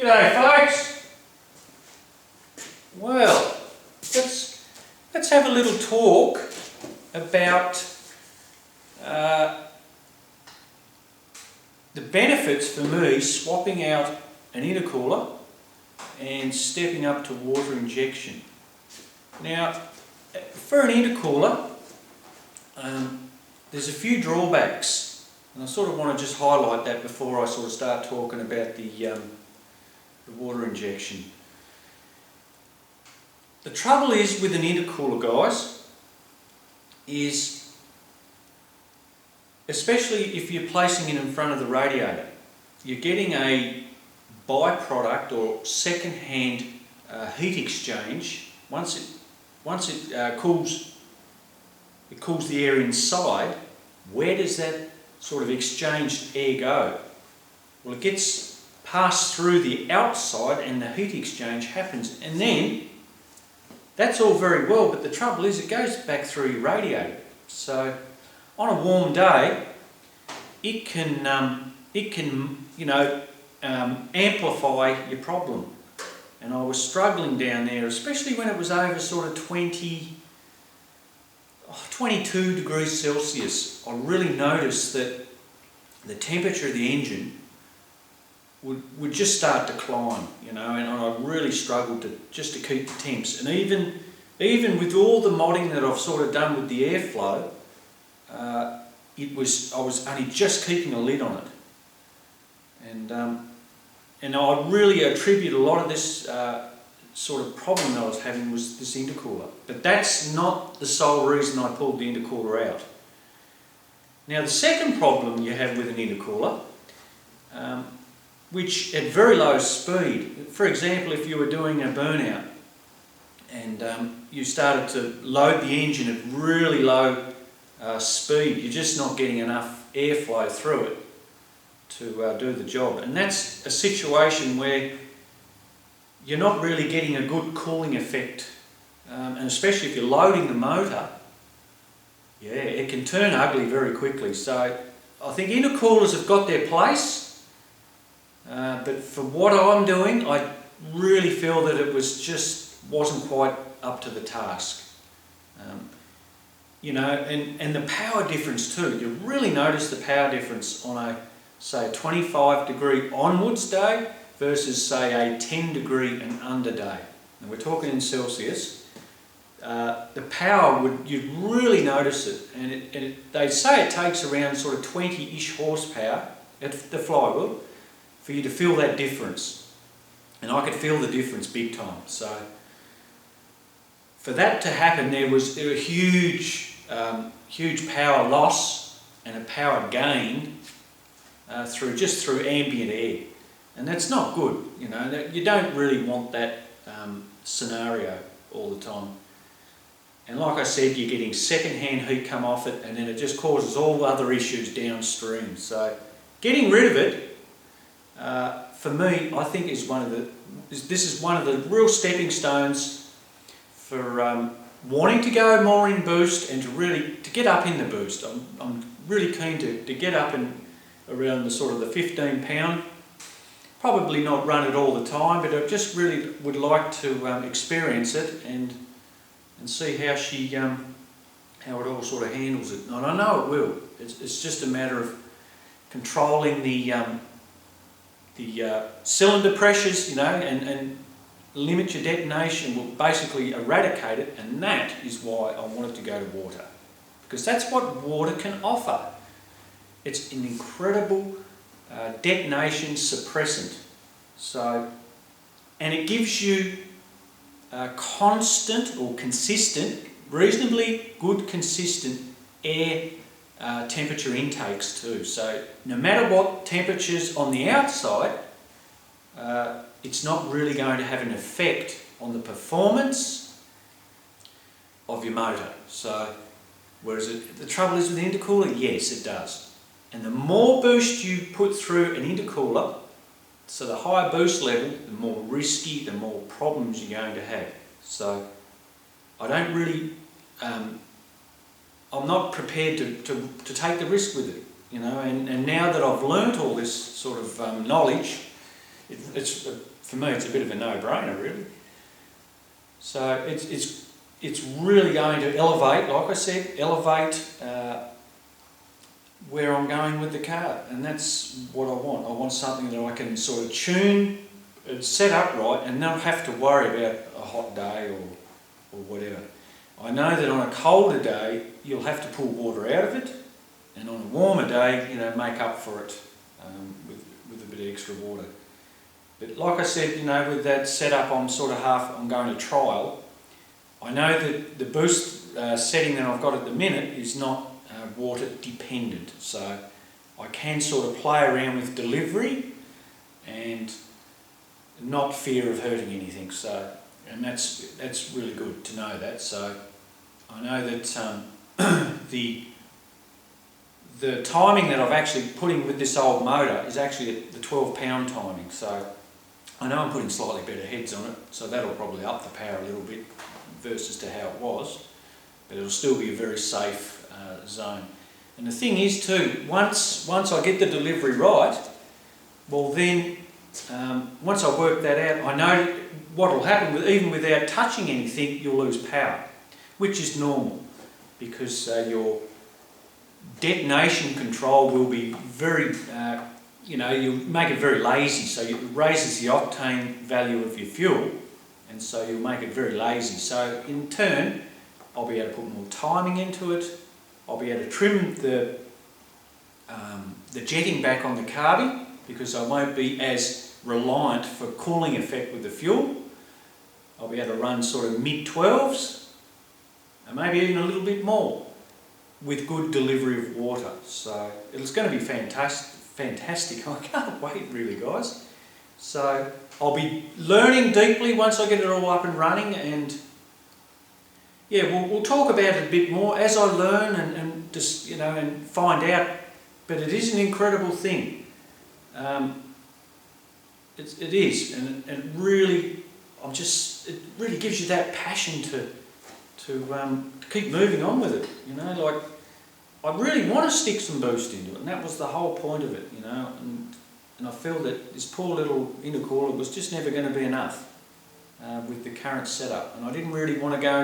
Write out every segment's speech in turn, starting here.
G'day folks. Well, let's have a little talk about the benefits for me swapping out an intercooler and stepping up to water injection. Now, for an intercooler, there's a few drawbacks, and I sort of want to just highlight that before I sort of start talking about the water injection. The trouble is with an intercooler, guys, is especially if you're placing it in front of the radiator, you're getting a byproduct or second-hand heat exchange. Once it cools the air inside. Where does that sort of exchanged air go? Well, it gets passed through the outside and the heat exchange happens, and then that's all very well, but the trouble is it goes back through your radiator. So on a warm day it can amplify your problem. And I was struggling down there, especially when it was over sort of 22 degrees Celsius. I really noticed that the temperature of the engine would just start to climb, and I really struggled to keep the temps. And even with all the modding that I've sort of done with the airflow, I was only just keeping a lid on it. And I really attribute a lot of this sort of problem that I was having was this intercooler. But that's not the sole reason I pulled the intercooler out. Now, the second problem you have with an intercooler, which at very low speed, for example, if you were doing a burnout and you started to load the engine at really low speed, you're just not getting enough airflow through it to do the job. And that's a situation where you're not really getting a good cooling effect, and especially if you're loading the motor, it can turn ugly very quickly. So I think intercoolers have got their place, but for what I'm doing, I really feel that it wasn't quite up to the task. And the power difference too. You really notice the power difference on a, say, 25 degree onwards day versus, say, a 10 degree and under day. And we're talking in Celsius. The power, you'd really notice it. And they say it takes around sort of 20-ish horsepower at the flywheel for you to feel that difference. And I could feel the difference big time. So for that to happen, there was a huge power loss and a power gain through ambient air. And that's not good, you don't really want that scenario all the time. And like I said, you're getting second-hand heat come off it, and then it just causes all other issues downstream. So getting rid of it, for me, I think is this is one of the real stepping stones for wanting to go more in boost and to get up in the boost. I'm really keen to get up in around the sort of the 15 pound. Probably not run it all the time, but I just really would like to experience it and see how how it all sort of handles it. And I know it will. It's just a matter of controlling the cylinder pressures, and limit your detonation. Will basically eradicate it, and that is why I wanted to go to water, because that's what water can offer. It's an incredible detonation suppressant. So, and it gives you constant or consistent, reasonably good consistent air temperature intakes too. So no matter what temperatures on the outside, it's not really going to have an effect on the performance of your motor. So whereas the trouble is with the intercooler, yes, it does. And the more boost you put through an intercooler, so the higher boost level, the more risky, the more problems you're going to have. So I don't really, I'm not prepared to take the risk with it, and now that I've learnt all this sort of knowledge, it's for me it's a bit of a no-brainer really. So it's really going to elevate, like I said, where I'm going with the car, and that's what I want. I want something that I can sort of tune, set up right, and not have to worry about a hot day or whatever. I know that on a colder day you'll have to pull water out of it, and on a warmer day, you know, make up for it with a bit of extra water. But like I said, you know, with that setup, I'm going to trial. I know that the boost setting that I've got at the minute is not water dependent, so I can sort of play around with delivery and not fear of hurting anything. So, and that's really good to know that. So I know that the timing that I've actually put in with this old motor is actually at the 12-pound timing. So I know I'm putting slightly better heads on it, so that'll probably up the power a little bit versus to how it was, but it'll still be a very safe zone. And the thing is too, once I get the delivery right, well then, once I work that out, I know what will happen, even without touching anything, you'll lose power, which is normal, because your detonation control will be very, you'll make it very lazy, so it raises the octane value of your fuel, and so you'll make it very lazy. So in turn, I'll be able to put more timing into it. I'll be able to trim the jetting back on the carby, because I won't be as reliant for cooling effect with the fuel. I'll be able to run sort of mid-12s, and maybe even a little bit more, with good delivery of water. So it's going to be fantastic. I can't wait really, guys. So I'll be learning deeply once I get it all up and running, and yeah, we'll talk about it a bit more as I learn and just, you know, and find out. But it is an incredible thing. It is, and it really, it really gives you that passion to keep moving on with it. You know, like I really want to stick some boost into it, and that was the whole point of it. You know, and I feel that this poor little intercooler was just never going to be enough. With the current setup, and I didn't really want to go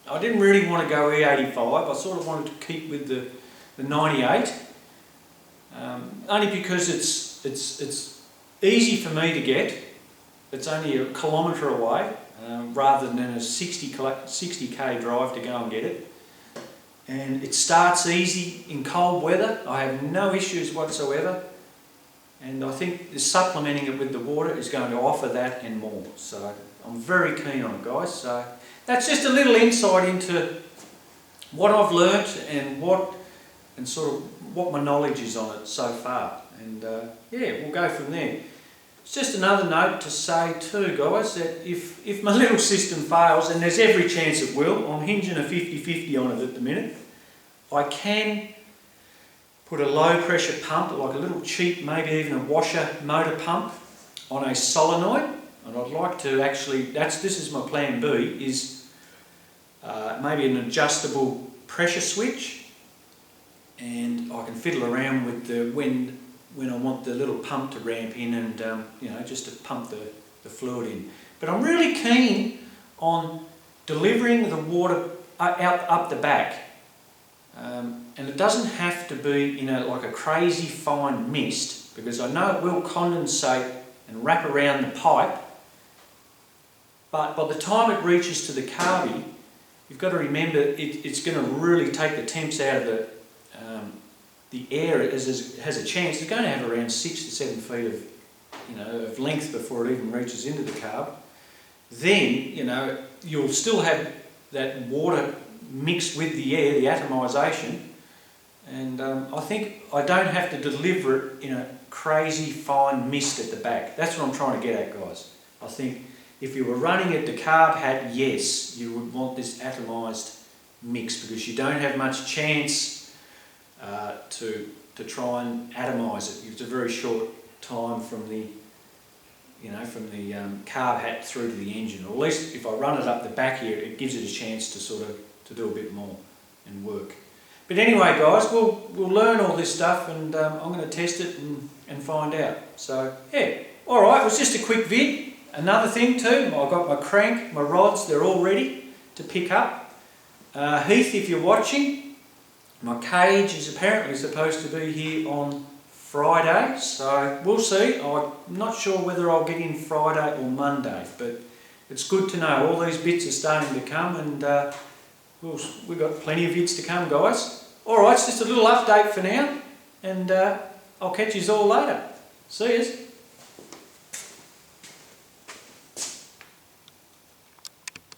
E85. I sort of wanted to keep with the 98, only because it's easy for me to get. It's only a kilometre away, rather than a 60k drive to go and get it. And it starts easy in cold weather. I have no issues whatsoever. And I think supplementing it with the water is going to offer that and more. So I'm very keen on it, guys. So that's just a little insight into what I've learnt and what my knowledge is on it so far. And yeah, we'll go from there. It's just another note to say too, guys, that if my little system fails, and there's every chance it will, I'm hinging a 50-50 on it at the minute, I can put a low pressure pump, like a little cheap, maybe even a washer motor pump, on a solenoid. And I'd like to actually, this is my plan B, is maybe an adjustable pressure switch, and I can fiddle around with the when I want the little pump to ramp in, and just to pump the fluid in. But I'm really keen on delivering the water up the back. And it doesn't have to be, like a crazy fine mist, because I know it will condensate and wrap around the pipe. But by the time it reaches to the carby, you've got to remember it's going to really take the temps out of the air. It has a chance. It's going to have around 6 to 7 feet of length before it even reaches into the carb. Then you'll still have that water mixed with the air, the atomisation, and I think I don't have to deliver it in a crazy fine mist at the back. That's what I'm trying to get at, guys. I think if you were running a decarb hat, yes, you would want this atomised mix, because you don't have much chance to try and atomise it. It's a very short time from the carb hat through to the engine. Or at least if I run it up the back here, it gives it a chance to do a bit more and work. But anyway, guys, we'll learn all this stuff, and I'm going to test it and find out. So yeah, Alright, it was just a quick vid. Another thing too, I've got my crank, my rods, they're all ready to pick up. Heath, if you're watching, my cage is apparently supposed to be here on Friday, so we'll see. I'm not sure whether I'll get in Friday or Monday, but it's good to know all these bits are starting to come, and we've got plenty of vids to come, guys. Alright, it's just a little update for now, and I'll catch you all later. See yous.